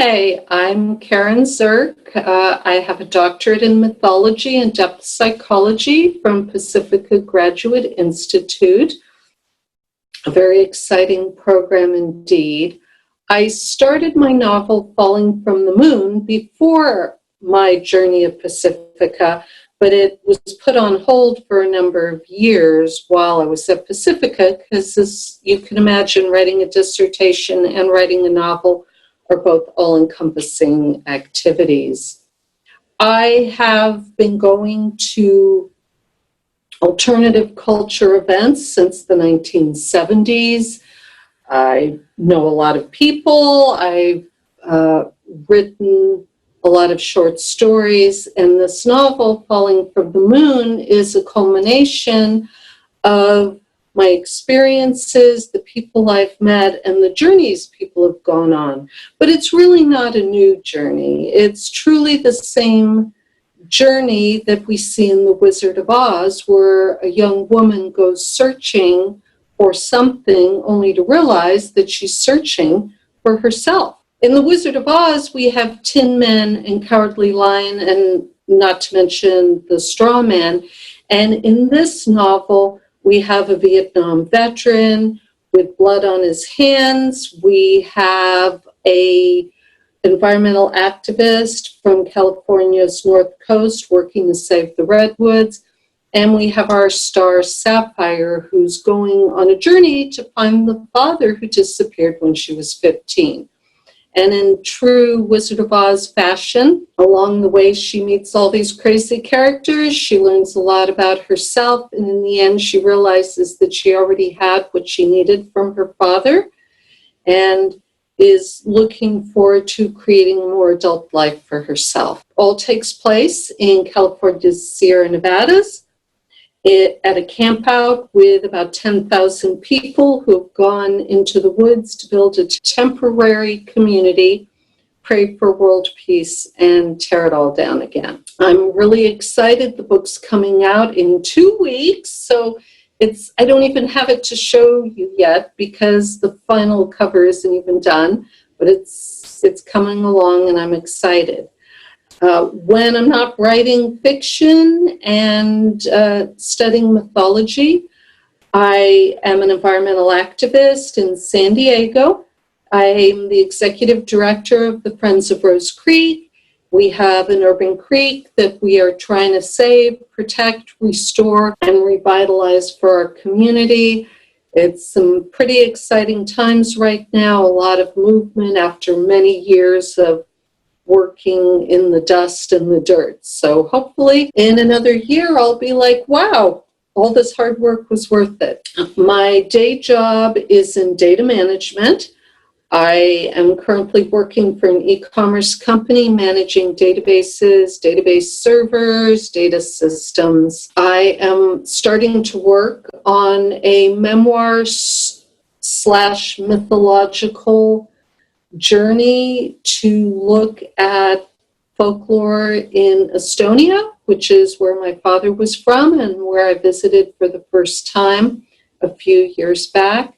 Hi, I'm Karin Zirk. I have a doctorate in mythology and depth psychology from Pacifica Graduate Institute. A very exciting program indeed. I started my novel Falling from the Moon before my journey at Pacifica, but it was put on hold for a number of years while I was at Pacifica because, as you can imagine, writing a dissertation and writing a novel are both all-encompassing activities. I have been going to alternative culture events since the 1970s. I know a lot of people. I've written a lot of short stories, and this novel, Falling from the Moon, is a culmination of my experiences, the people I've met, and the journeys people have gone on. But it's really not a new journey. It's truly the same journey that we see in The Wizard of Oz, where a young woman goes searching for something only to realize that she's searching for herself. In The Wizard of Oz, we have Tin Man and Cowardly Lion, and not to mention the Straw Man. And in this novel, we have a Vietnam veteran with blood on his hands. We have an environmental activist from California's North Coast working to save the redwoods. And we have our star Sapphire, who's going on a journey to find the father who disappeared when she was 15. And in true Wizard of Oz fashion, along the way she meets all these crazy characters. She learns a lot about herself, and in the end she realizes that she already had what she needed from her father and is looking forward to creating a more adult life for herself. All takes place in California's Sierra Nevadas, at a camp out with about 10,000 people who have gone into the woods to build a temporary community, pray for world peace, and tear it all down again. I'm really excited. The book's coming out in 2 weeks, so I don't even have it to show you yet because the final cover isn't even done, but it's coming along and I'm excited. When I'm not writing fiction and studying mythology, I am an environmental activist in San Diego. I'm the executive director of the Friends of Rose Creek. We have an urban creek that we are trying to save, protect, restore, and revitalize for our community. It's some pretty exciting times right now, a lot of movement after many years of working in the dust and the dirt. So hopefully in another year, I'll be like, wow, all this hard work was worth it. My day job is in data management. I am currently working for an e-commerce company managing databases, database servers, data systems. I am starting to work on a memoir / mythological journey to look at folklore in Estonia, which is where my father was from and where I visited for the first time a few years back.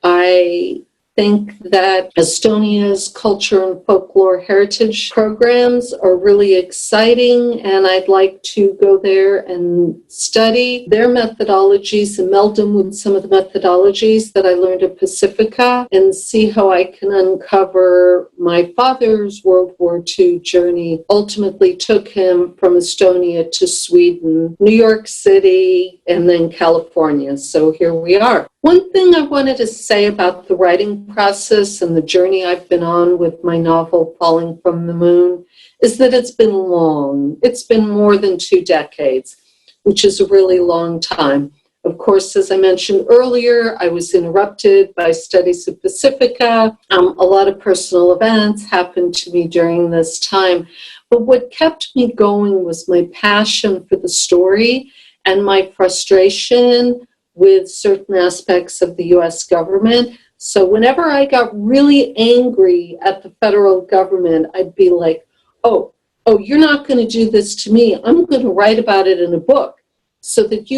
I think that Estonia's culture and folklore heritage programs are really exciting, and I'd like to go there and study their methodologies and meld them with some of the methodologies that I learned at Pacifica and see how I can uncover my father's World War II journey. Ultimately took him from Estonia to Sweden, New York City, and then California. So here we are. One thing I wanted to say about the writing process and the journey I've been on with my novel, Falling from the Moon, is that it's been long. It's been more than 2 decades, which is a really long time. Of course, as I mentioned earlier, I was interrupted by studies at Pacifica. A lot of personal events happened to me during this time. But what kept me going was my passion for the story and my frustration with certain aspects of the U.S. government. So whenever I got really angry at the federal government, I'd be like, oh, you're not going to do this to me. I'm going to write about it in a book so that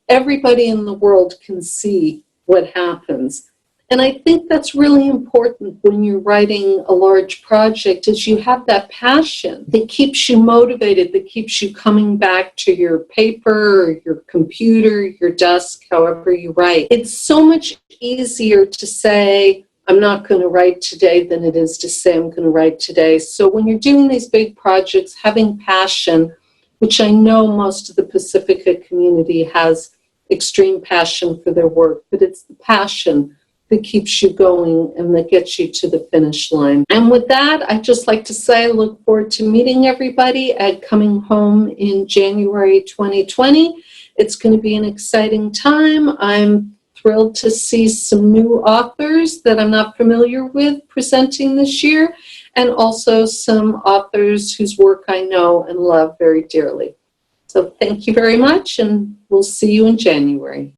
everybody in the world can see what happens. And I think that's really important when you're writing a large project, is you have that passion that keeps you motivated, that keeps you coming back to your paper, or your computer, your desk, however you write. It's so much easier to say, I'm not going to write today, than it is to say I'm going to write today. So when you're doing these big projects, having passion, which I know most of the Pacifica community has extreme passion for their work, but it's the passion that keeps you going and that gets you to the finish line. And with that, I'd just like to say I look forward to meeting everybody at Coming Home in January 2020. It's going to be an exciting time. I'm thrilled to see some new authors that I'm not familiar with presenting this year, and also some authors whose work I know and love very dearly. So thank you very much, and we'll see you in January.